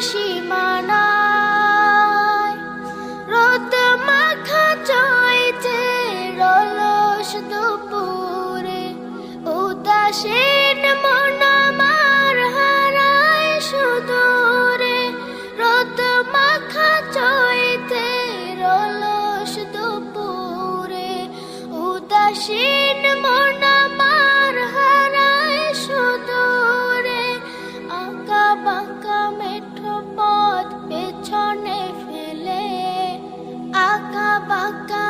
সীমানায় রোদ মাখা চৈতে রলস দুপুরে উদাসীন মন আমার হারায় সুদূরে রোদ মাখা চৈতে রলস দুপুরে উদাসীন মন আমার হারায় সুদূরে আঁকা বাঁকা মেঠো পথ পেছনে ফেলে আঁকা বাঁকা